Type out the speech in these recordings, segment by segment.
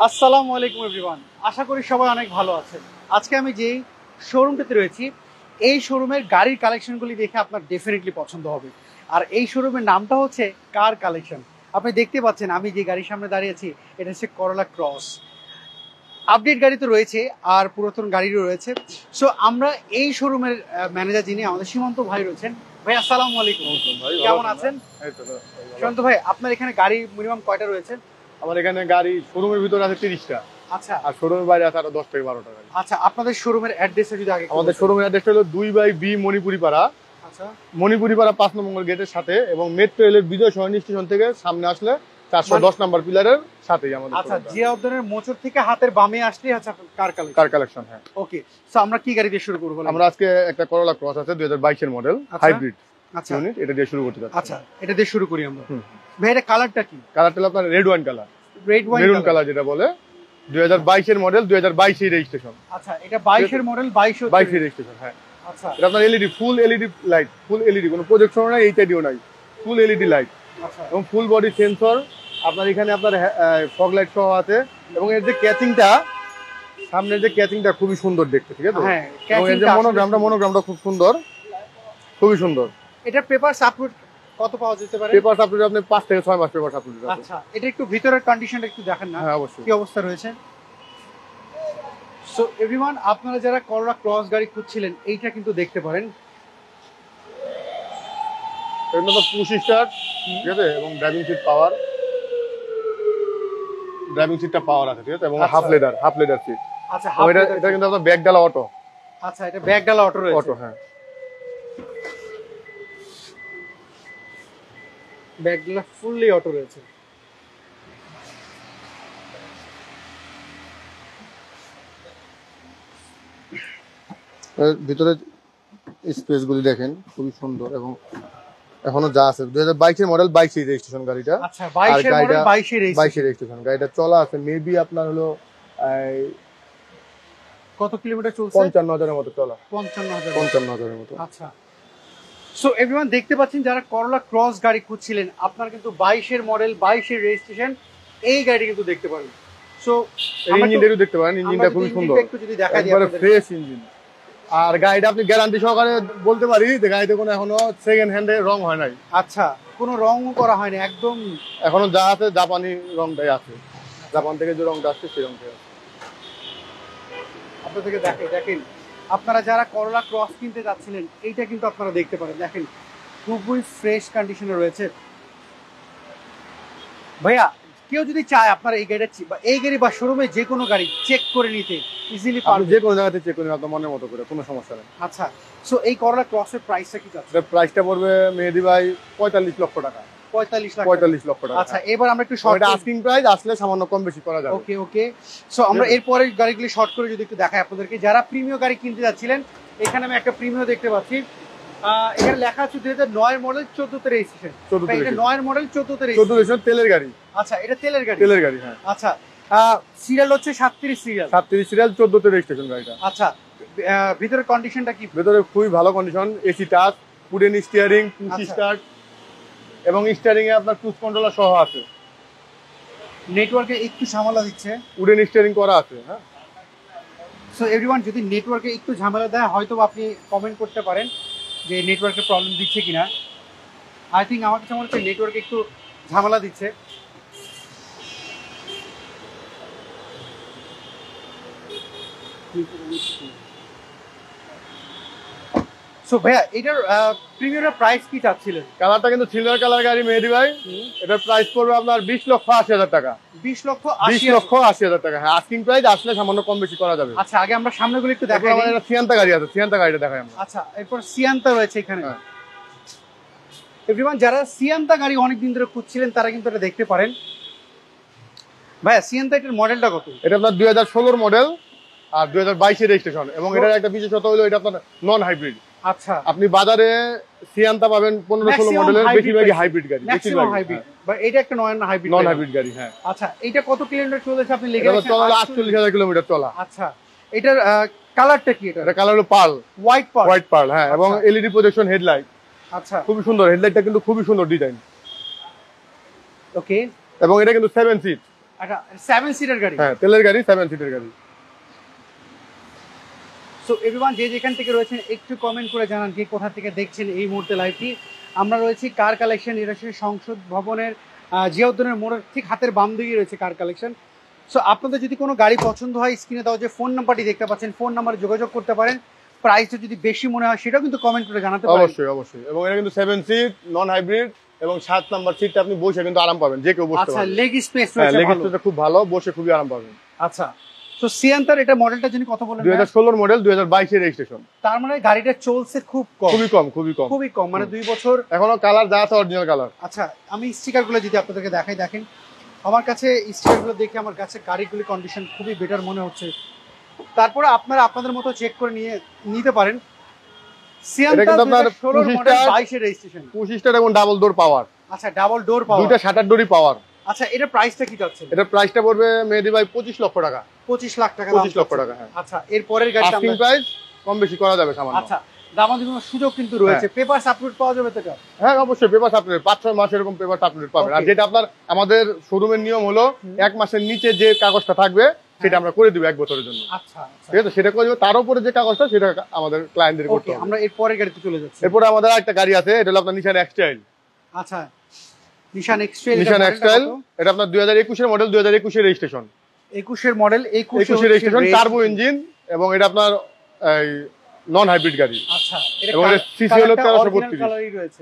আসসালামু আলাইকুম এভরিওয়ান, আশা করি সবাই অনেক ভালো আছেন। আজকে আমি যেই শোরুমটাতে রয়েছি, এই শোরুমের গাড়ির কালেকশনগুলি দেখে আপনার ডেফিনেটলি পছন্দ হবে। আর এই শোরুমের নামটা হচ্ছে কার কালেকশন। আপনি দেখতে পাচ্ছেন আমি যে গাড়ির সামনে দাঁড়িয়েছি, এটা হচ্ছে করলা ক্রস। আপডেট গাড়ি তো রয়েছে আর পুরাতন গাড়িও রয়েছে। সো আমরা এই শোরুমের ম্যানেজার যিনি আমাদের সীমান্ত ভাই রয়েছেন। ভাই আসসালামু আলাইকুম, কেমন আছেন? সীমান্ত ভাই, আপনার এখানে গাড়ি মিনিমাম কয়টা রয়েছে? আমার এখানে গাড়ি শোরুমের ভিতরে আছে 30টা। আচ্ছা, আর শোরুমের বাইরে আছে আরো 10 থেকে 12টা গাড়ি। আচ্ছা, আপনাদের শোরুমের অ্যাড্রেসটা যদি আগে। আমাদের শোরুমের অ্যাড্রেসটা হলো 2/B মণিপুরি পাড়া। আচ্ছা, মণিপুরি পাড়া 5 নম্বর গেটের সাথে এবং মেট্রো রেলের বিজয় সরণি স্টেশন থেকে সামনে আসলে 410 নম্বর পিলারের সাথেই আমাদের। আচ্ছা, জিয়া উদ্যানের মোচর থেকে হাতের বামে আসলেই আছে কার কালেকশন। কার কালেকশন, হ্যাঁ। ওকে, সো আমরা কি গাড়ি দিয়ে শুরু করব? আমরা আজকে একটা করলা ক্রস আছে 2022 এর মডেল, হাইব্রিড। আচ্ছা, ইউনিট, এটা দিয়ে শুরু করতে যাচ্ছি। আচ্ছা, এটা দিয়ে শুরু করি আমরা। ভাই, এটা কালারটা কি? কালারটা হলো আপনার red wine colour, red wine maroon colour যেটা বলে। 2022 এর মডেল, 2022 এর রেজিস্ট্রেশন। আচ্ছা, এটা 22 এর মডেল, 22 এর রেজিস্ট্রেশন, হ্যাঁ। আচ্ছা, এটা আপনার এলইডি, ফুল এলইডি লাইট, ফুল এলইডি, কোনো প্রজেকশন নাই, এইচআইডিও নাই, ফুল এলইডি লাইট। আচ্ছা, এবং ফুল বডি সেন্সর আপনার এখানে আপনার ফগ লাইট সহ আছে। এবং এর যে ক্যাচিংটা, সামনের যে ক্যাচিংটা খুবই সুন্দর দেখতে, ঠিক আছে? হ্যাঁ, এবং এর যে মনোগ্রামটা খুব সুন্দর, খুবই সুন্দর। এটা পেপারস আপলোড কত পাওয়া যেতে পারে? পেপারস আপলোড আপনি 5 থেকে 6 মাস পেপারস আপলোড আছে। আচ্ছা, এটা একটু ভিতরের কন্ডিশনটা একটু দেখেন না। হ্যাঁ, অবশ্যই। কি অবস্থা রয়েছে। সো এভরিওয়ান, আপনারা যারা করলা ক্রস গাড়ি খুঁজছিলেন, এইটা কিন্তু দেখতে পারেন। এর মধ্যে পুশ স্টার্ট, ঠিক আছে, এবং ড্রাইভিং সিট পাওয়ার, ড্রাইভিং সিটটা পাওয়ার আছে, ঠিক আছে, এবং হাফ লেদার সিট। আচ্ছা, এটা কিন্তু আপনার ব্যাক ডালা অটো। আচ্ছা, এটা ব্যাক ডালা অটো রয়েছে। অটো, হ্যাঁ। ব্যাক ডালা ফুললি অটো রয়েছে। ভিতরে স্পেস গুলি দেখেন, খুবই সুন্দর। এবং এখনো যা আছে 2022 এর মডেল, 22 এর রেজিস্ট্রেশন গাড়িটা। আচ্ছা, 22 এর মডেল, 22 এর 22 এর রেজিস্ট্রেশন গাড়িটা চলা আছে মেবি আপনার হলো কত কিলোমিটার চলছে? 55,000 এর মতো চলা। 55,000 এর মতো। আচ্ছা, সো এভরিওয়ান, দেখতে পাচ্ছেন যারা করলা ক্রস গাড়ি খুঁজছিলেন, আপনারা কিন্তু 22 এর মডেল, 22 এর রেজিস্ট্রেশন এই গাড়িটা কিন্তু দেখতে পারেন। সো ইঞ্জিনটাও দেখতে পারেন, ইঞ্জিনটা খুবই সুন্দর, একটু যদি দেখাই দিই আপনাদের। Fresh engine. আর গাড়িটা আপনি গ্যারান্টি সহকারে বলতে পারি যে গাড়িতে কোনো এখনো সেকেন্ড হ্যান্ডে রং হয় নাই। আচ্ছা, কোনো রংও করা হয়নি, একদম এখনো যা আছে জাপানি রংটাই আছে, জাপান থেকে যে রংটা আসছে সেই রংটাই আছে। আপনাদেরকে দেখেন আপনারা যারা করলা ক্রস কিনতে যাচ্ছিলেন, এইটা কিন্তু আপনারা দেখতে পারেন। দেখেন, খুবই ফ্রেশ কন্ডিশনে রয়েছে। ভাইয়া, কেউ যদি চায় আপনার এই গাড়ি বা শোরুমে যে কোনো গাড়ি চেক করে নিতে ইজিলি পারবে, যে কোনো জায়গাতে চেক করে নিতে আপনার মনের মতো করে, কোনো সমস্যা নেই। আচ্ছা, সো এই করলা ক্রসের প্রাইসটা কি যাচ্ছে? এর প্রাইসটা পড়বে মেহেদী ভাই 45 লক্ষ টাকা। 45 লক্ষ টাকা। আচ্ছা, এবার আমরা একটু শর্ট, আস্কিং প্রাইস, আসলে সামান্য কম বেশি করা যাবে। ওকে, সো আমরা এরপরের গাড়িগুলি শর্ট করে যদি একটু দেখাই আপনাদেরকে। যারা প্রিমিয়াম গাড়ি কিনতে যাচ্ছিলেন, এখানে আমি একটা প্রিমিয়াম দেখতে পাচ্ছি। এখানে লেখা আছে 2009 এর মডেল, 14 তে রেজিস্ট্রেশন। এটা 9 এর মডেল, 14 তে রেজিস্ট্রেশন, তেলের গাড়ি। আচ্ছা, এটা তেলের গাড়ি, হ্যাঁ। আচ্ছা, সিরিয়াল হচ্ছে 37 সিরিয়াল, 14 তে রেজিস্ট্রেশন গাড়িটা। আচ্ছা, ভিতরের কন্ডিশনটা কি? ভিতরে খুবই ভালো condition, AC touch, wooden steering, push start, এবং স্টিয়ারিং এ আপনার ক্রুজ কন্ট্রোলার সহ আছে। নেটওয়ার্কে একটু ঝামেলা দিচ্ছে, উডেন স্টিয়ারিং করা আছে, হ্যাঁ। সো এভরিওয়ান, যদি নেটওয়ার্কে একটু ঝামেলা দেয়, হয়তো আপনি কমেন্ট করতে পারেন যে নেটওয়ার্কের প্রবলেম দিচ্ছে কিনা। আই থিঙ্ক আমার কাছে মনে হচ্ছে নেটওয়ার্কে একটু ঝামেলা দিচ্ছে। সো ভাইয়া, এটার প্রিমিয়ামের প্রাইস কি চাচ্ছিলেন? কালারটা কিন্তু সিলভার কালার গাড়ি মেহেদী ভাই। এটার প্রাইস পড়বে আপনার 20,80,000 টাকা। 20,80,000 টাকা, হ্যাঁ। আস্কিং প্রাইস, আসলে সামান্য কম বেশি করা যাবে। আচ্ছা, আগে আমরা সামনেগুলো একটু দেখাই। আমাদের একটা সিয়ান্তা গাড়ি আছে, সিয়ান্তা গাড়িটা দেখাই আমরা। আচ্ছা, এরপর সিয়ান্তা রয়েছে এখানে। এভরিওয়ান, যারা সিয়ান্তা গাড়ি অনেকদিন ধরে খুঁজছিলেন, তারা কিন্তু এটা দেখতে পারেন। ভাইয়া, সিয়ান্তা এটার মডেলটা কত? এটা আপনার 2016 মডেল আর 2022 এর রেজিস্ট্রেশন। এবং এটার একটা বিশেষত্ব হলো এটা আপনার নন হাইব্রিড। আচ্ছা, আপনি বাজারে সিয়ান্তা পাবেন 15-16 মডেলের, বেশিরভাগই হাইব্রিড গাড়ি, ম্যাক্সিমাম হাইব্রিড, বা এটা একটা নন হাইব্রিড গাড়ি, হ্যাঁ। আচ্ছা, এটা কত কিলোমিটার চলেছে আপনি লিখে রাখছেন? চলা 48,000 কিলোমিটার চলা। আচ্ছা, এটার কালারটা কি? এটা কালার হলো পার্ল, হোয়াইট পার্ল, হ্যাঁ। এবং এলইডি প্রজেকশন হেডলাইট। আচ্ছা, খুবই সুন্দর হেডলাইটটা, কিন্তু খুবই সুন্দর ডিজাইন। ওকে, এবং এটা কিন্তু 7 সিট। আচ্ছা 7 সিটার গাড়ি। হ্যাঁ তেলের গাড়ি, 7 সিটের গাড়ি। সো এভরিওয়ান যে যেখান থেকে রয়েছেন একটু কমেন্ট করে জানান কে কোথা থেকে দেখছেন এই মুহূর্তে লাইভটি। আমরা রয়েছি কার কালেকশন, এটা হচ্ছে সংসদ ভবনের জিয়াউদ্দিনের মোড়ের ঠিক হাতের বাম দিকে রয়েছে কার কালেকশন। সো আপনাদের যদি কোনো গাড়ি পছন্দ হয় স্ক্রিনে দেওয়া যে ফোন নাম্বারটি দেখতে পাচ্ছেন, ফোন নাম্বারে যোগাযোগ করতে পারেন। প্রাইসটা যদি বেশি মনে হয় সেটাও কিন্তু কমেন্ট করে জানাতে পারেন। অবশ্যই অবশ্যই। এবং এটা কিন্তু 7 সিট নন হাইব্রিড এবং 7 নাম্বার সিটটা আপনি বসে কিন্তু আরাম পাবেন, যে কেউ বসতে পারবে। আচ্ছা লেগ স্পেস হ্যাঁ রয়েছে লেগ ভালো। স্পেসটা খুব ভালো, বসে খুবই আরাম পাবেন। আচ্ছা তো সিয়ান্তার এটা মডেলটা যিনি কত বলেন? 2016 মডেল, 2022 এর রেজিস্ট্রেশন। তার মানে গাড়িটা চলছে খুব কম, খুবই কম, খুবই কম, খুবই কম, মানে 2 বছর। এখনো কালার যা আছে অরিজিনাল কালার। আচ্ছা আমি স্টিকারগুলো যদি আপনাদেরকে দেখাই, দেখেন আমার কাছে স্টিকারগুলো দেখে আমার কাছে গাড়িগুলির কন্ডিশন খুবই বেটার মনে হচ্ছে। তারপরে আপনারা আপনাদের মতো চেক করে নিতে পারেন। সিয়ান্তা 2016 মডেল 22 এর রেজিস্ট্রেশন, 25 এবং ডাবল ডোর পাওয়ার। আচ্ছা ডাবল ডোর পাওয়ার, দুইটা শাটার ডোরই পাওয়ার। আচ্ছা এটা প্রাইসটা কি যাচ্ছে? এটা প্রাইসটা পড়বে মেহেদী ভাই 25 লক্ষ টাকা। 25 লাখ টাকা। 25 লক্ষ টাকা, হ্যাঁ। আচ্ছা এর পরের গাড়িটা আস্কিং প্রাইস কম বেশি করা যাবে সামান্য। আচ্ছা দামাদামির সুযোগ কিন্তু রয়েছে। পেপারস আপলোড পাওয়া যাবে তো? হ্যাঁ অবশ্যই পেপার আপলোড 5-6 মাস এরকম পেপার আপলোড পাবেন। আর যেটা আপনার আমাদের শোরুমের নিয়ম হলো 1 মাসের নিচে যে কাগজটা থাকবে সেটা আমরা করে দিব 1 বছরের জন্য। আচ্ছা ঠিক আছে, সেটা করে দিব। তার উপরে যে কাগজটা সেটা আমাদের ক্লায়েন্টদের করতে হবে। আমরা এর পরের গাড়িতে চলে যাচ্ছি। এরপরে আমাদের একটা গাড়ি আছে, এটা হলো আপনার নিশান এক্সটাইল। আচ্ছা নিশান এক্সটাইল, নিশান এক্সটাইল এটা আপনার 2021 এর মডেল, 2021 এর রেজিস্ট্রেশন। 21 এর মডেল, 21 এর রেজিস্ট্রেশন, টার্বো ইঞ্জিন এবং এটা আপনার এই নন হাইব্রিড গাড়ি। আচ্ছা এবং এটা সিসি হলো 1332।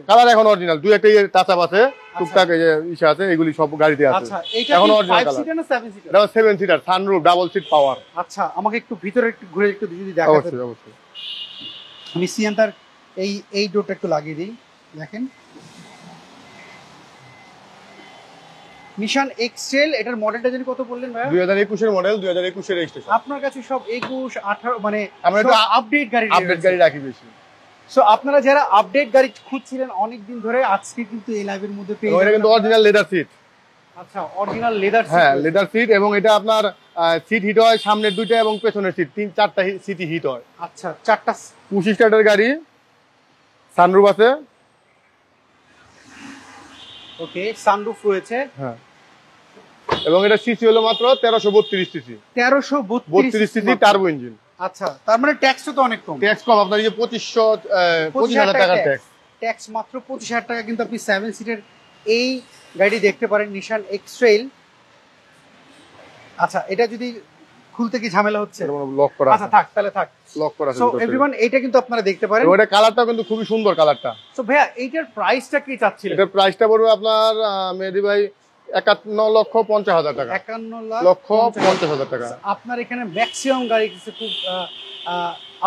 কালার এখন অরিজিনাল, দুই একটা টাচ আপ আছে, টুকটাক এই যে ইসা আছে, এগুলি সব গাড়িতে আছে। আচ্ছা এটা এখন কি অরিজিনাল 5 কালার। সিটার না 7 সিটার? এটা 7 seater, sunroof, double seat power. আচ্ছা আমাকে একটু ভিতরে একটু ঘুরে একটু যদি দেখাতে। অবশ্যই অবশ্যই। আমি সিয়ান্তার এই ডোরটা একটু লাগিয়ে দিই, দেখেন নিশান এক্সটেল, এটার মডেলটা জানি কত বললেন ভাই? 2021 এর মডেল, 2021 এর রেজিস্ট্রেশন। আপনার কাছে সব 21, 18 মানে আমরা একটু আপডেট গাড়ি রাখি বেশি। সো আপনারা যারা আপডেট গাড়ি খুঁজছিলেন অনেক দিন ধরে, আজকে কিন্তু এই লাইভের মধ্যে পেয়ে যাবেন। এটা কিন্তু অরিজিনাল লেদার সিট। আচ্ছা অরিজিনাল লেদার সিট। হ্যাঁ লেদার সিট, এবং এটা আপনার সিট হিট হয় সামনের দুইটা এবং পেছনের সিট 3-4টা সিটই হিট হয়। আচ্ছা 4টা 25 স্টার্টের গাড়ি, সানরুফ আছে। ওকে সানরুফ রয়েছে। হ্যাঁ এবং এটা সিসি হলো মাত্র 1332 সিসি। 1332 CC turbo engine. আচ্ছা তার মানে ট্যাক্সও তো অনেক কম। ট্যাক্স কম, আপনার এই যে 25,000 টাকা ট্যাক্স। ট্যাক্স মাত্র 25,000 টাকা কিন্তু আপনি 7 সিটের এই গাড়ি দেখতে পারেন, নিশান এক্সট্রেল। আচ্ছা এটা যদি খুলতে কি ঝামেলা হচ্ছে? লক করা। আচ্ছা থাক তাহলে থাক, লক করা আছে। সো एवरीवन এটা কিন্তু আপনারা দেখতে পারেন। ওটা কালারটা কিন্তু খুবই সুন্দর কালারটা। সো ভাইয়া এইটার প্রাইসটা কি চাচ্ছিলেন? এটার প্রাইসটা পড়বে আপনার মেহেদী ভাই 51,50,000 টাকা। 51,50,000 টাকা। আপনার এখানে ম্যাক্সিমাম গাড়ি কিছু খুব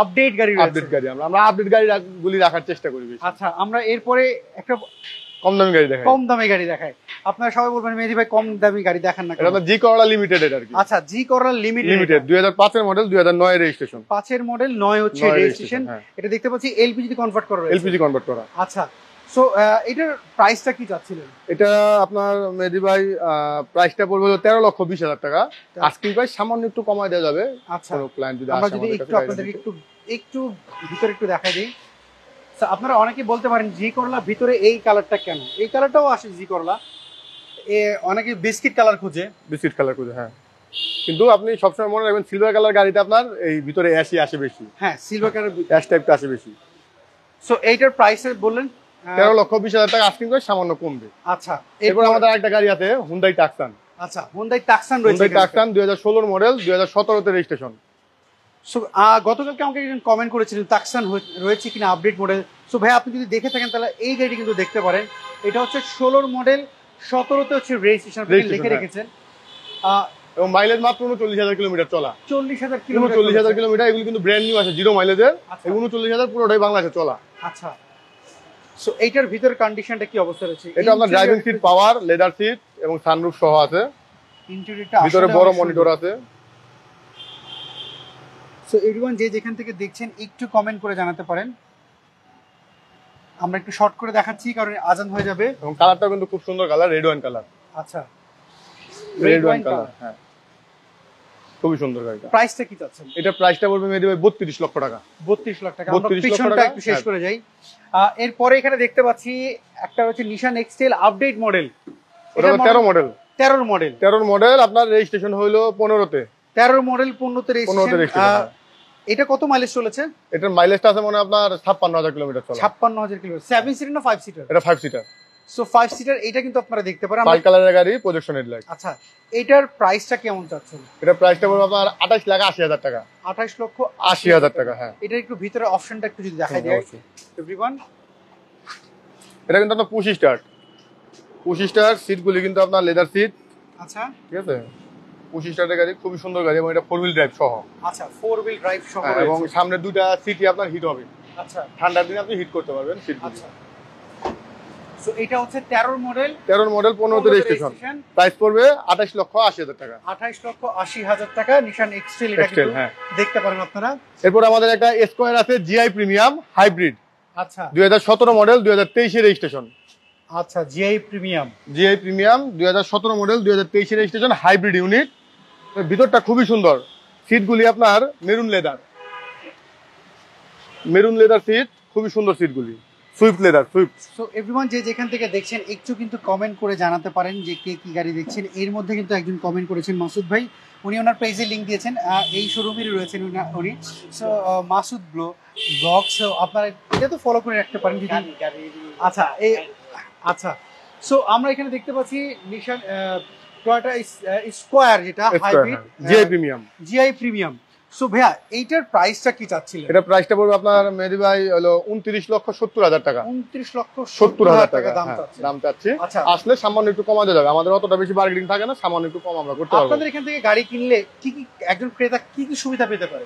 আপডেট গাড়ি রয়েছে। আপডেট গাড়ি আমরা আপডেট গাড়িগুলি রাখার চেষ্টা করি বেশি। আচ্ছা আমরা এরপরে একটা কম দামি গাড়ি দেখাই। কম দামি গাড়ি দেখাই। আপনারা সবাই বলবেন মেহেদী ভাই কম দামি গাড়ি দেখান না কেন? এটা জি করলা লিমিটেড এটা আর কি। আচ্ছা জি করলা লিমিটেড 2005 এর মডেল, 2009 এর রেজিস্ট্রেশন। 5 এর মডেল, 9 হচ্ছে রেজিস্ট্রেশন। এটা দেখতে পাচ্ছি এলপিজি তে কনভার্ট করা রয়েছে। এলপিজি কনভার্ট করা। আচ্ছা সো এটার প্রাইসটা কি চাচ্ছিলেন? এটা আপনার মেহেদী ভাই প্রাইসটা পড়বে 13,20,000 টাকা। আস্কিং প্রাইস সামান্য একটু কমায় দেওয়া যাবে। আচ্ছা কোনো ক্লায়েন্ট যদি আমরা আসে যদি আমাদের একটু কাছে আপনাদের একটু ভিতরে একটু দেখাই দিই। আপনারা অনেকে বলতে পারেন জি করলা ভিতরে এই কালারটা কেন? এই কালারটাও আসে জি করলা, অনেকে বিস্কিট কালার খুঁজে। বিস্কিট কালার খুঁজে, হ্যাঁ। কিন্তু আপনি সবসময় মনে রাখবেন সিলভার কালার গাড়িতে আপনার এই ভিতরে অ্যাশই আসে বেশি। হ্যাঁ সিলভার কালার অ্যাশ টাইপটা আসে বেশি। সো এইটার প্রাইস বললেন 13,20,000 টাকা আস্কিং প্রাইস, সামান্য কমবে। আচ্ছা এরপর আমাদের আরেকটা গাড়ি আছে হুন্ডাই টাকসান। আচ্ছা হুন্ডাই টাকসান রয়েছে। হুন্ডাই টাকসান 2016 মডেল, 2017 তে রেজিস্ট্রেশন। সো গতকালকে আমাকে একজন কমেন্ট করেছিলেন টাকসান রয়েছে কিনা আপডেট মডেল। সো ভাই আপনি যদি দেখে থাকেন তাহলে এই গাড়ি কিন্তু দেখতে পারেন। এটা হচ্ছে 16 মডেল, 17 তে হচ্ছে রেজিস্ট্রেশন লিখে রেখেছেন। এবং মাইলেজ মাত্র 39,000 কিলোমিটার চলা। 40,000 কিলোমিটার। 39,000 কিলোমিটার। এগুলো কিন্তু ব্র্যান্ড নিউ আছে, জিরো মাইলেজের। এই 39,000 পুরোটাই বাংলাদেশে চলা। আচ্ছা সো এইটার ভিতর কন্ডিশনটা কি অবস্থা রয়েছে? এটা আপনার driving seat power, leather seat এবং সানরুফ সহ আছে। ইন্টেরিয়রটা ভিতরে বড় মনিটর আছে। সো एवरीवन যে যেখান থেকে দেখছেন একটু কমেন্ট করে জানাতে পারেন। আমরা একটু শর্ট করে দেখাচ্ছি কারণ আজান হয়ে যাবে। এবং কালারটা কিন্তু খুব সুন্দর কালার, রেড ওয়াইন কালার। আচ্ছা রেড ওয়াইন কালার, হ্যাঁ খুবই সুন্দর গাড়িটা। প্রাইসটা কি চাচ্ছেন? এটা প্রাইসটা পড়বে মেহেদী ভাই 32 লক্ষ টাকা। 32 লাখ টাকা। আমরা পিছনটা একটু শেষ করে যাই। এরপরে এখানে দেখতে পাচ্ছি একটা হচ্ছে নিশান এক্সটেল আপডেট মডেল। এটা 13 মডেল। 13 মডেল। 13 মডেল, আপনার রেজিস্ট্রেশন হইলো 15 তে। 13 মডেল 15 তে রেজিস্ট্রেশন। এটা কত মাইলেজ চলেছে? এটার মাইলেজটা আছে মনে আপনার 56000 কিলোমিটার চলে। 56000 কিলোমিটার। 7 সিটার না 5 সিটার? এটা 5 সিটার। সো 5 সিটার এটা কিন্তু আপনারা দেখতে পারেন। পাল কালারের গাড়ি, প্রজেকশন হেডলাইট। আচ্ছা, এটার প্রাইসটা কেমন চাচ্ছেন? এটা প্রাইসটা পড়বে আপনার 28,80,000 টাকা। 28,80,000 টাকা। হ্যাঁ, এটা একটু ভিতরে অপশনটা একটু যদি দেখাই দেয় এভরিওয়ান। এটা কিন্তু আপনার পুশ স্টার সিটগুলি কিন্তু আপনার লেদার সিট। আচ্ছা, ঠিক আছে, পুশ স্টারের গাড়ি, খুবই সুন্দর গাড়ি এবং এটা 4 হুইল ড্রাইভ সহ। আচ্ছা, 4 হুইল ড্রাইভ সহ এবং সামনে দুটো সিটই আপনার হিট হবে। আচ্ছা, ঠান্ডার দিনে আপনি হিট করতে পারবেন সিটগুলি। আচ্ছা, সো এটা হচ্ছে 13 মডেল 15 তে রেজিস্ট্রেশন। প্রাইস পড়বে 28,80,000 টাকা। 28,80,000 টাকা। নিশান এক্সটেল এটা কিন্তু দেখতে পারেন আপনারা। এরপর আমাদের একটা স্কয়ার আছে জিআই প্রিমিয়াম হাইব্রিড। আচ্ছা, 2017 মডেল, 2023 এর রেজিস্ট্রেশন। আচ্ছা, জিআই প্রিমিয়াম 2017 মডেল, 2023 এর রেজিস্ট্রেশন, হাইব্রিড ইউনিট। ভিতরটা খুবই সুন্দর। সিটগুলি আপনার মেরুন লেদার সিট, খুবই সুন্দর সিটগুলি। Swift leather, Swift. So everyone, যে যেখান থেকে দেখছেন একটু কিন্তু কমেন্ট করে জানাতে পারেন যে কে কি গাড়ি দেখছেন। এর মধ্যে কিন্তু একজন কমেন্ট করেছেন মাসুদ ভাই, উনি ওনার পেজে লিংক দিয়েছেন, এই শোরুমেরই রয়েছেন উনি। সো মাসুদ ব্লগ, সো আপনারা এটা তো ফলো করে রাখতে পারেন যদি। আচ্ছা, আচ্ছা, সো আমরা এখানে দেখতে পাচ্ছি নিশান টয়োটা স্কয়ার, যেটা হাইব্রিড জিআই প্রিমিয়াম। সো ভাইয়া এইটার প্রাইসটা কি চাচ্ছিলেন? এটা প্রাইসটা পড়বে আপনার মেহেদী ভাই হলো 29,70,000 টাকা। 29,70,000 টাকা দাম চাচ্ছি। আসলে সামান্য একটু কমাতে যাবে, আমাদের অতটা বেশি বার্গেনিং থাকে না, সামান্য একটু কম আমরা করতে পারবো। আপনাদের এখান থেকে গাড়ি কিনলে কি কি একজন ক্রেতা কি কি সুবিধা পেতে পারে?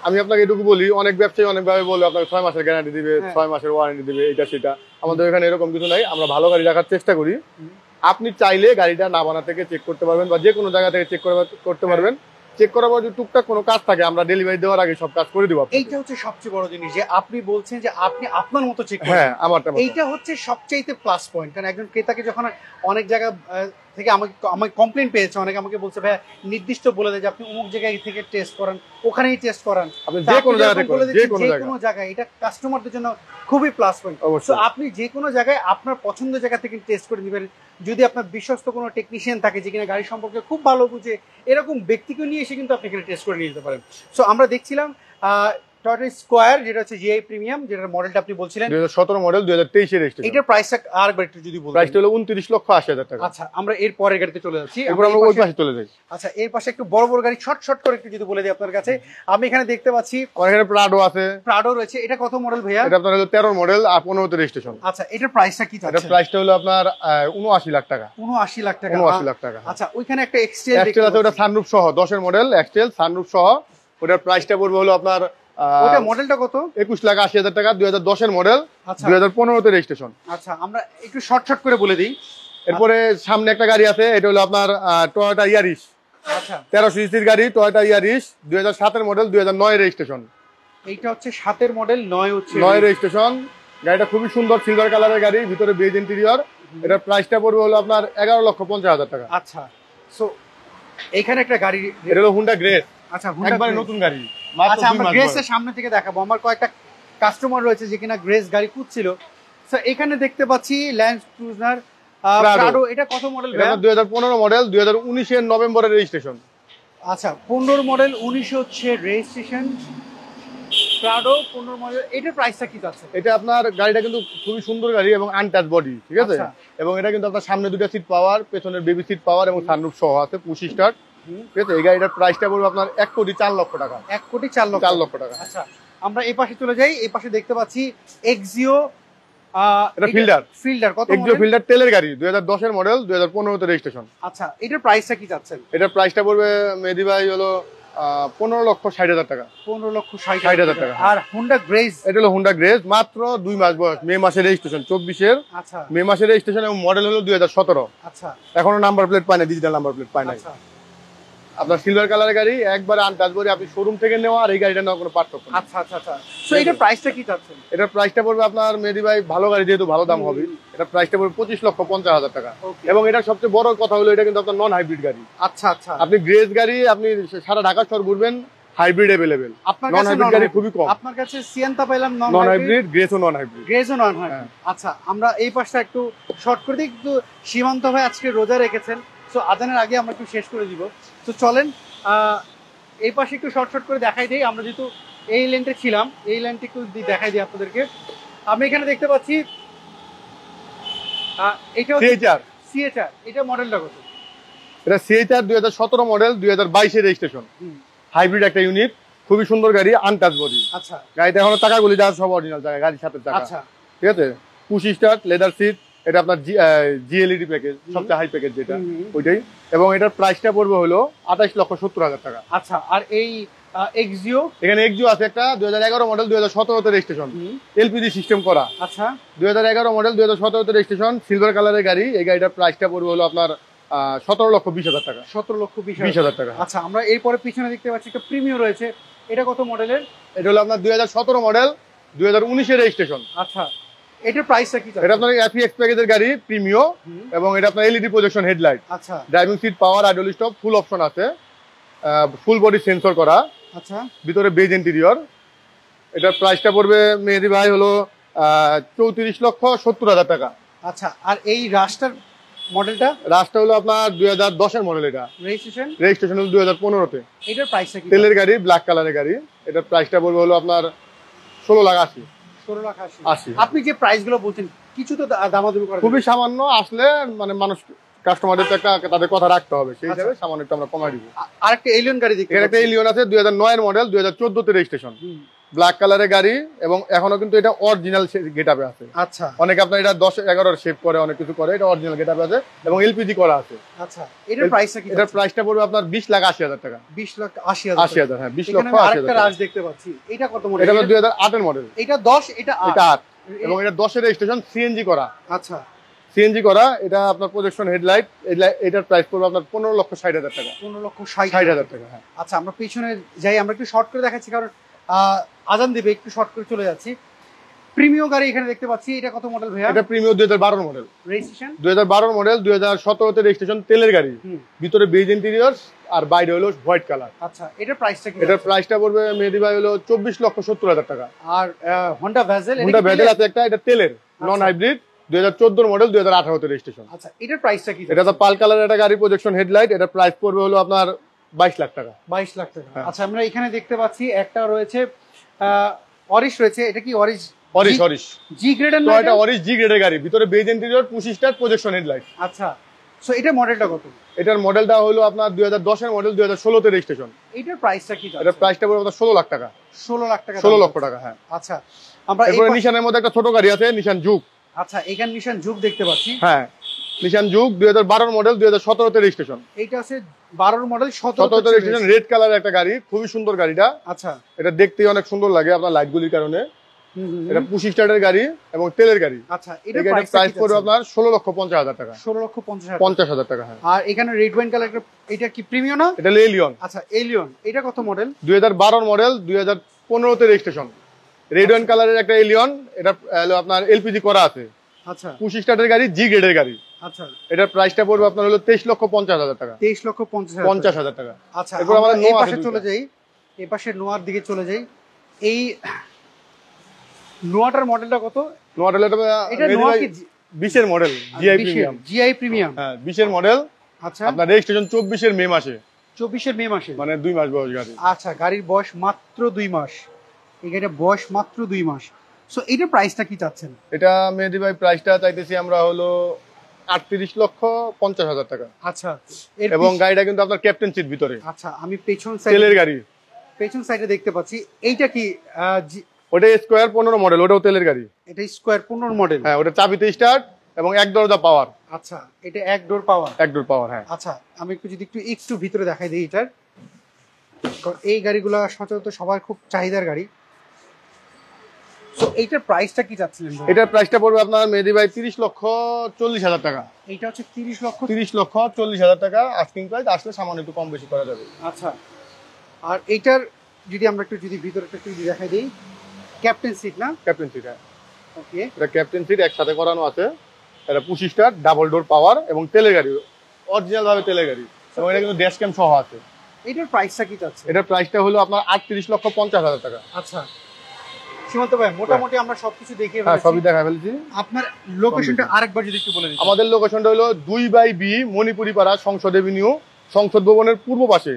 আমি আপনাকে এটুকু বলি, অনেক ব্যবসায়ী অনেকভাবে বলবে আপনাকে 6 মাসের গ্যারান্টি দিবে, 6 মাসের ওয়ারেন্টি দিবে, এটা সেটা। আমাদের এখানে এরকম কিছু নাই, আমরা ভালো গাড়ি রাখার চেষ্টা করি। আপনি চাইলে গাড়িটা না বানা থেকে চেক করতে পারবেন বা যে কোনো জায়গা থেকে চেক করতে পারবেন। চেক করার পর যদি টুকটাক কোনো কাজ থাকে আমরা ডেলিভারি দেওয়ার আগে সব কাজ করে দিব। এইটা হচ্ছে সবচেয়ে বড় জিনিস, যে আপনি বলছেন যে আপনি আপনার মতো চেক করেন। হ্যাঁ, আমারটা। এইটা হচ্ছে সবচাইতে প্লাস পয়েন্ট। কারণ একজন ক্রেতাকে যখন অনেক জায়গা থেকে আমাকে কমপ্লেন পেয়েছে, অনেকে আমাকে বলছে ভাই নির্দিষ্ট বলে দেয় যে আপনি অমুক জায়গায় থেকে টেস্ট করান, ওখানেই টেস্ট করান, আপনি যে কোনো জায়গা থেকে করেন, যে কোনো জায়গায়। এটা কাস্টমারদের জন্য খুবই প্লাস পয়েন্ট। তো আপনি যে কোনো জায়গায় আপনার পছন্দের জায়গা থেকে টেস্ট করে নেবেন। যদি আপনার বিশ্বস্ত কোনো টেকনিশিয়ান থাকে যে কিনা গাড়ি সম্পর্কে খুব ভালো বুঝে, এরকম ব্যক্তিকে নিয়ে এসে কিন্তু আপনি এখানে টেস্ট করে নিয়ে যেতে পারেন। সো আমরা দেখছিলাম টয়োটা স্কয়ার, যেটা হচ্ছে জিআই প্রিমিয়াম, যেটার মডেলটা আপনি বলছিলেন 2017 মডেল, 2023 এর রেজিস্ট্রেশন। এটার প্রাইসটা আরেকবার একটু যদি বলেন। প্রাইসটা হলো 29,80,000 টাকা। আচ্ছা, আমরা এর পরের গাড়িতে চলে যাচ্ছি। এরপর আমরা ওই পাশে চলে যাই। আচ্ছা, এর পাশে একটু বড় বড় গাড়ি শর্ট করে একটু যদি বলে দিই আপনার কাছে। আমি এখানে দেখতে পাচ্ছি এখানে প্রাডো আছে। প্রাডো রয়েছে। এটা কত মডেল ভাইয়া? এটা আপনার হলো 13 মডেল আর 15 তে রেজিস্ট্রেশন। আচ্ছা, এটার প্রাইসটা কি চাচ্ছেন? এটার প্রাইসটা হলো আপনার 79 লাখ টাকা। 79 লাখ টাকা। 79 লাখ টাকা। আচ্ছা, ওইখানে একটা এক্সটেল আছে, ওটা সানরুফ সহ 10 এর মডেল, এক্সটেল সানরুফ সহ। ওটার প্রাইসটা পড়বে হলো আপনার ওটা মডেলটা কত? 21,80,000 টাকা। 2010 এর মডেল, 2015 তে রেজিস্ট্রেশন। আচ্ছা, আমরা একটু শর্ট করে বলে দিই। এরপরে সামনে একটা গাড়ি আছে, এটা হলো আপনার টয়োটা ইয়ারিস। আচ্ছা, 13 সিসির গাড়ি, টয়োটা ইয়ারিস, 2007 এর মডেল, 2009 এর রেজিস্ট্রেশন। এইটা হচ্ছে 7 এর মডেল, 9 হচ্ছে 9 এর রেজিস্ট্রেশন। গাড়িটা খুবই সুন্দর, সিলভার কালারের গাড়ি, ভিতরে বেজ ইন্টেরিয়র। এটার প্রাইসটা পড়বে হলো আপনার 11,50,000 টাকা। আচ্ছা, সো এখানে একটা গাড়ি, এটা হলো হুন্ডা গ্রেস। আচ্ছা, একবারে নতুন গাড়ি। আচ্ছা, আমরা গ্রেসের সামনে থেকে দেখাবো। আমার কয়েকটা কাস্টমার রয়েছে যে কিনা গ্রেস গাড়ি খুঁজছিল। সো এখানে দেখতে পাচ্ছি ল্যান্ড ক্রুজার প্রাডো। এটা কত মডেল? এটা 2015 মডেল, 2019 এর নভেম্বরের রেজিস্ট্রেশন। আচ্ছা, 15 মডেল, 19 হচ্ছে রেজিস্ট্রেশন। Prado 15 model. এটার প্রাইসটা কি আছে? এটা আপনার গাড়িটা কিন্তু খুবই সুন্দর গাড়ি এবং আনটাচ বডি, ঠিক আছে। এবং এটা কিন্তু আপনার সামনে দুটো সিট পাওয়ার, পেছনের বেবি সিট পাওয়ার এবং সানরুফ সহ আছে, পুশ স্টার্ট। ঠিক আছে, এই গাড়িটার প্রাইসটা পড়বে আপনার 1,04,00,000 টাকা। 1,04,00,000 টাকা। আচ্ছা, আমরা এই পাশে চলে যাই। এই পাশে দেখতে পাচ্ছি এক্সিও। এটা ফিল্ডার কত? এক্সিও ফিল্ডার তেলের গাড়ি, 2010 এর মডেল, 2015 তে রেজিস্ট্রেশন। আচ্ছা, এটার প্রাইসটা কি চাচ্ছেন? এটার প্রাইসটা পড়বে মেহেদী ভাই হলো 15,60,000 টাকা। 15,60,000 টাকা। আর হুন্ডা গ্রেজ, এটা হলো হুন্ডা গ্রেজ, মাত্র 2 মাস বয়স, মে মাসের রেজিস্ট্রেশন, 24 এর। আচ্ছা, মে মাসের রেজিস্ট্রেশন এবং মডেল হলো 2017। আচ্ছা, এখনো নাম্বার প্লেট পায় না, ডিজিটাল নাম্বার প্লেট পায় না। আচ্ছা, আপনার সিলভার কালারের গাড়ি, একবারে আনটাচ বডি, আপনি শোরুম থেকে নেওয়া আর এই গাড়িটা নেওয়া কোনো পার্থক্য নেই। আচ্ছা, আচ্ছা, আচ্ছা। সো এটার প্রাইসটা কি চাচ্ছেন? এটার প্রাইসটা পড়বে আপনার মেহেদী ভাই, ভালো গাড়ি যেহেতু ভালো দাম হবে, এটার প্রাইসটা পড়বে 25,50,000 টাকা। এবং এটা সবচেয়ে বড় কথা হলো এটা কিন্তু আপনার নন হাইব্রিড গাড়ি। আচ্ছা, আচ্ছা। আপনি গ্রেজ গাড়ি আপনি সারা ঢাকা শহর ঘুরবেন, হাইব্রিড अवेलेबल। নন হাইব্রিড গাড়ি খুবই কম। আপনার কাছে সিয়েন্তা পেলাম নন হাইব্রিড, গ্রেজও নন হাইব্রিড। গ্রেজও নন হাইব্রিড। আচ্ছা, আমরা এই পাশটা একটু শর্ট করে দিই। কিন্তু সীমান্ত ভাই আজকে রোজা রেখেছেন, সো আজানের আগে আমরা একটু শেষ করে দিব। তো চলেন এই পাশে একটু শর্ট করে দেখাই দিই। আমরা যেহেতু এই লেনটা ছিলাম, এই লেনটা একটু দেখাই দিই আপনাদেরকে। আমি এখানে দেখতে পাচ্ছি এটা সিএচআর, এটা মডেলটা কত? এটা সিএচআর 2017 মডেল, 2022 রেজিস্ট্রেশন, হাইব্রিড একটা ইউনিট, খুবই সুন্দর গাড়ি, আনটাচ বডি। আচ্ছা, গাড়িতে এখনো চাকাগুলি যা সব অরিজিনাল চাকা, গাড়ির সাথে চাকা। আচ্ছা, ঠিক আছে, পুশ স্টার্ট, লেদার সিট, এটা আপনার জিএলইডি প্যাকেজ, সবচেয়ে হাই প্যাকেজ যেটা, ওইটাই। এবং এটার প্রাইসটা পড়বে হলো 28,70,000 টাকা। আচ্ছা, আর এই এক্সিও, এখানে এক্সিও আছে একটা 2011 মডেল, 2017 রেজিস্ট্রেশন, এলপিজি সিস্টেম করা। আচ্ছা, 2011 মডেল, 2017 রেজিস্ট্রেশন, সিলভার কালারের গাড়ি। এই গাড়িটার প্রাইসটা পড়বে হলো আপনার 17,20,000 টাকা। 17,20,000 টাকা। আচ্ছা, আমরা এরপরে পিছনে দেখতে পাচ্ছি একটা প্রিমিয়াম রয়েছে, এটা কত মডেলের? এটা হলো আপনার 2017 মডেল, 2019 রেজিস্ট্রেশন। আচ্ছা, এটার প্রাইসটা কি? এটা আপনার এফএক্স প্যাকেজের গাড়ি, প্রিমিয়াম, এবং এটা আপনার এলইডি প্রজেকশন হেডলাইট। আচ্ছা, driving seat power, idle stop, full option আছে, ফুল বডি সেন্সর করা। আচ্ছা, ভিতরে বেজ ইন্টেরিয়র। এটার প্রাইসটা পড়বে মেহেদি ভাই হলো 34,70,000 টাকা। আচ্ছা, আর এই রাস্টার মডেলটা? রাস্টা হলো আপনার 2010 এর মডেল। এটা রেজিস্ট্রেশন হলো 2015 তে। এটার প্রাইসটা কি? তেলের গাড়ি, ব্ল্যাক কালারের গাড়ি। এটার প্রাইসটা পড়বে হলো আপনার 16,80,000। 16,80,000। আপনি যে প্রাইস গুলো বলছেন, কিছু তো দামাদামি করা খুবই সামান্য, আসলে মানে মানুষ কাস্টমারদের তো একটা তাদের কথা রাখতে হবে, সেই হিসাবে সামান্য একটু আমরা কমাই দিব। আরেকটা এলিয়ন গাড়ি দেখতে পাচ্ছি, একটা এলিয়ন আছে 2009 এর মডেল, 2014 তে রেজিস্ট্রেশন, ব্ল্যাক কালারের গাড়ি, এবং এখনো কিন্তু এটা অরিজিনাল গেটআপে আছে। আচ্ছা, অনেকে আপনার এটা 10-11 শেপ করে, অনেক কিছু করে, এটা অরিজিনাল গেটআপে আছে এবং এলপিজি করা আছে। আচ্ছা, এটার প্রাইসটা কি? এটার প্রাইসটা পড়বে আপনার 20,80,000 টাকা। 20,80,000। হ্যাঁ, 20,80,000। আরেকটা রাজ দেখতে পাচ্ছি, এটা কত মডেল? এটা 2008 এর মডেল। এটা 10, এটা 8, এবং এটা 10 এর রেজিস্ট্রেশন, সিএনজি করা। আচ্ছা, সিএনজি করা। এটা আপনার প্রজেকশন হেডলাইট। এটার প্রাইস পড়বে আপনার 15,60,000 টাকা। 15,60,000 টাকা। হ্যাঁ, আচ্ছা, আমরা পিছনে যাই, আমরা একটু শর্ট করে দেখাচ্ছি কারণ আজান দেবে, একটু শর্ট করে চলে যাচ্ছি। প্রিমিয়াম গাড়ি এখানে দেখতে পাচ্ছি, এটা কত মডেল ভাইয়া? এটা প্রিমিয়াম 2012 মডেল, রেজিস্ট্রেশন 2012 মডেল, 2017 তে রেজিস্ট্রেশন, তেলের গাড়ি, ভিতরে বেজ ইন্টেরিয়র আর বাইরে হলো হোয়াইট কালার। আচ্ছা, এটার প্রাইসটা কি? এটার প্রাইসটা পড়বে মেহেদি ভাই হলো 24,70,000 টাকা। আর হোন্ডা ভ্যাজেল আছে একটা, এটা তেলের, নন হাইব্রিড, 2014 মডেল, 2018 তে রেজিস্ট্রেশন। আচ্ছা, এটার প্রাইসটা কি? এটা তো পাল কালারের একটা গাড়ি, প্রজেকশন হেডলাইট। এটার প্রাইস পড়বে হলো আপনার 22 লাখ টাকা। 22 লাখ টাকা। আচ্ছা, আমরা এখানে দেখতে পাচ্ছি একটা রয়েছে অরিশ রয়েছে, এটা কি অরিশ জি গ্রেডের? না, এটা অরিশ জি গ্রেডের গাড়ি, ভিতরে beige interior, push start, projection headlight. আচ্ছা, সো এটা মডেলটা কত? এটার মডেলটা হলো আপনার 2010 এর মডেল, 2016 তে রেজিস্ট্রেশন। এটার প্রাইসটা কি? এটার প্রাইসটা পড়বে আপনার 16 লাখ টাকা। 16 লাখ টাকা। 16 লক্ষ টাকা। হ্যাঁ। আচ্ছা, আমরা এরপরে নিশানের মধ্যে একটা ছোট গাড়ি আছে, নিশান জুগ। আচ্ছা, এখানে নিশান জুগ দেখতে পাচ্ছি। হ্যাঁ, নিশান জুগ 2012 মডেল, 2017 তে রেজিস্ট্রেশন। এইটা আছে 12 মডেল, 17 তে রেজিস্ট্রেশন, রেড কালারের একটা গাড়ি, খুবই সুন্দর গাড়িটা। আচ্ছা, এটা দেখতে অনেক সুন্দর লাগে আপনার লাইটগুলির কারণে। এটা পুশ স্টার্টের গাড়ি এবং তেলের গাড়ি। আচ্ছা, এটার প্রাইস পড়বে আপনার 16,50,000 টাকা। 16,50,000 টাকা। হ্যাঁ। আর এখানে রেড ওয়াইন কালার, এটা কি প্রিমিয়াম না? এটা এলিয়ন। আচ্ছা, এলিয়ন, এটা কত মডেল? 2012 মডেল, 2015 তে রেজিস্ট্রেশন, রেড ওয়াইন কালারের একটা এলিয়ন। এটা হলো আপনার এলপিজি করা আছে। আচ্ছা, পুশ স্টার্টের গাড়ি, জি গ্রেডের গাড়ি। আচ্ছা, এটার প্রাইসটা পড়বে আপনার হলো 23,50,000 টাকা। 23,50,000 টাকা। আচ্ছা, এরপর আমরা এই পাশে চলে যাই, এই পাশে নোয়ার দিকে চলে যাই। এই নোয়াটার মডেলটা কত? নোয়াটা এটা নোয়া কি 20 এর মডেল, জিআই প্রিমিয়াম। হ্যাঁ, 20 এর মডেল। আচ্ছা, আপনার রেজিস্ট্রেশন 24 এর মে মাসে। 24 এর মে মাসে, মানে 2 মাস বয়স গাড়ি। আচ্ছা, গাড়ির বয়স মাত্র 2 মাস। এই গাড়ির বয়স মাত্র 2 মাস। সো এটার প্রাইসটা কি চাচ্ছেন? এটা মেহেদি ভাই প্রাইসটা চাইতেছি আমরা হলো 38,50,000 টাকা। আচ্ছা, এবং গাড়িটা কিন্তু আপনার ক্যাপ্টেন সিট ভিতরে। আচ্ছা, আমি পেছন সাইড, তেলের গাড়ি, পেছন সাইডে দেখতে পাচ্ছি। এইটা কি? ওটা স্কয়ার 15 মডেল, ওটাও তেলের গাড়ি। এটা স্কয়ার 15 মডেল। হ্যাঁ, ওটা চাবিতে স্টার্ট এবং এক দরজা পাওয়ার। আচ্ছা, এটা এক ডোর পাওয়ার। এক ডোর পাওয়ার। হ্যাঁ। আচ্ছা, আমি একটু ভিতরে দেখাই দিই এটার। এই গাড়িগুলো সচরাচর সবার খুব চাহিদার গাড়ি। সো এইটার প্রাইসটা কি চাচ্ছিলেন? এটার প্রাইসটা পড়বে আপনার মেহেদি ভাই 30,40,000 টাকা। এইটা হচ্ছে 30,40,000 টাকা আস্কিং প্রাইস। আসলে সামান্য একটু কম বেশি করা যাবে। আচ্ছা, আর এইটার যদি আমরা একটু ভিতরটা একটু দেখাই দিই, ক্যাপ্টেন সিট না? Captain seat. হ্যাঁ, ওকে, এটা ক্যাপ্টেন সিট একসাথে করানো আছে। এটা push start, double door power এবং তেলের গাড়ি, অরিজিনাল ভাবে তেলের গাড়ি, এবং এটা কিন্তু ড্যাশ ক্যাম সহ আছে। এটার প্রাইসটা কি চাচ্ছে? এটার প্রাইসটা হলো আপনার 38,50,000 টাকা। আচ্ছা, সীমান্ত ভাই মোটামুটি আমরা সবকিছু দেখিয়ে হ্যাঁ ফেলেছি। সবই দেখা ফেলেছি। আপনার লোকেশনটা আরেকবার যদি একটু বলে দিন। আমাদের লোকেশনটা হলো 2/B মণিপুরি পাড়া সংসদ এভিনিউ, সংসদ ভবনের পূর্ব পাশে,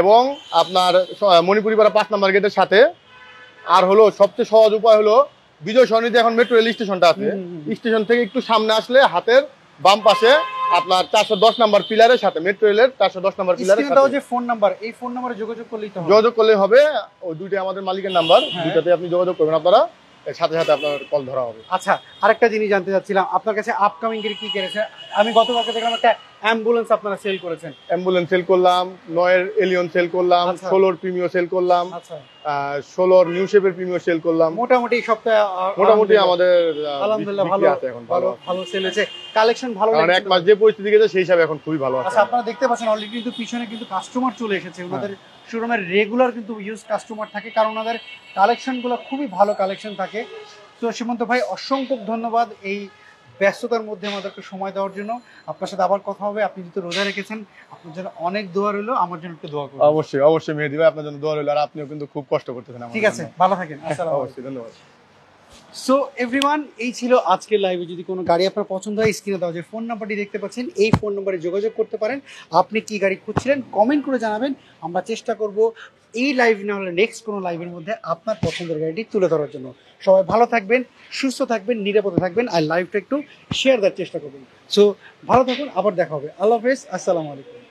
এবং আপনার মণিপুরি পাড়া 5 নম্বর গেটের সাথে। আর হলো সবচেয়ে সহজ উপায় হলো বিজয় সরণিতে এখন মেট্রো রেল স্টেশনটা আছে, স্টেশন থেকে একটু সামনে আসলে হাতের বাম পাশে আপনার 410 নম্বর পিলারের সাথে, মেট্রো রেলের 410 নম্বর পিলারের স্ক্রিনে দাও সাথে যে ফোন নাম্বার, এই ফোন নম্বরে যোগাযোগ করলেই তো হবে। যোগাযোগ করলে হবে। ওই দুইটা আমাদের মালিকের নাম্বার, হ্যাঁ। দুইটাতে আপনি যোগাযোগ করবেন, আপনারা এর সাথে সাথে আপনার কল ধরা হবে। আচ্ছা, আরেকটা জিনিস জানতে চাচ্ছিলাম, আপনার কাছে আপকামিং এর কি করেছে? আমি গতকালকে দেখলাম একটা অ্যাম্বুলেন্স আপনারা সেল করেছেন। অ্যাম্বুলেন্স সেল করলাম, 9 এলিয়ন সেল করলাম, আচ্ছা। 16 প্রিমিও সেল করলাম, আচ্ছা, 16 নিউ শেপের প্রিমিও সেল করলাম। মোটামুটি এই সপ্তাহে মোটামুটি আমাদের আলহামদুলিল্লাহ ভালো বিক্রি আছে এখন ভালো ভালো সেল হয়েছে, কালেকশন ভালো কারণ লাগছে। এক মাস যে পরিস্থিতি গেছে সেই হিসাবে এখন খুবই ভালো আছে। আচ্ছা, আপনারা দেখতে পাচ্ছেন অলরেডি কিন্তু পিছনে কিন্তু কাস্টমার চলে এসেছে, ওনাদের শোরুমের রেগুলার কিন্তু ইউজ কাস্টমার থাকে, কারণ ওনাদের কালেকশনগুলো খুবই ভালো কালেকশন থাকে। তো সীমান্ত ভাই অসংখ্য ধন্যবাদ এই ব্যস্ততার মধ্যে আমাদেরকে সময় দেওয়ার জন্য। আপনার সাথে আবার কথা হবে। আপনি যেহেতু রোজা রেখেছেন, আপনার জন্য অনেক দোয়া রইলো, আমার জন্য একটু দোয়া করুন। অবশ্যই অবশ্যই মেহেদী ভাই, আপনার জন্য দোয়া রইল, আর আপনিও কিন্তু খুব কষ্ট করতেছেন আমাদের ঠিক আছে, জন্য। ভালো থাকেন। আসসালামু আলাইকুম। অবশ্যই, ধন্যবাদ। সো এভরিওয়ান, এই ছিল আজকের লাইভে। যদি কোনো গাড়ি আপনার পছন্দ হয়, স্ক্রিনে দেওয়া যে ফোন নাম্বারটি দেখতে পাচ্ছেন, এই ফোন নাম্বারে যোগাযোগ করতে পারেন। আপনি কি গাড়ি খুঁজছিলেন কমেন্ট করে জানাবেন, আমরা চেষ্টা করব এই লাইভ না হলে নেক্সট কোনো লাইভের মধ্যে আপনার পছন্দের গাড়িটি তুলে ধরার জন্য। সবাই ভালো থাকবেন, সুস্থ থাকবেন, নিরাপদে থাকবেন, আর লাইভটা একটু শেয়ার দেওয়ার চেষ্টা করবেন। সো ভালো থাকুন, আবার দেখা হবে। আল্লাহ হাফেজ, আসসালামু আলাইকুম।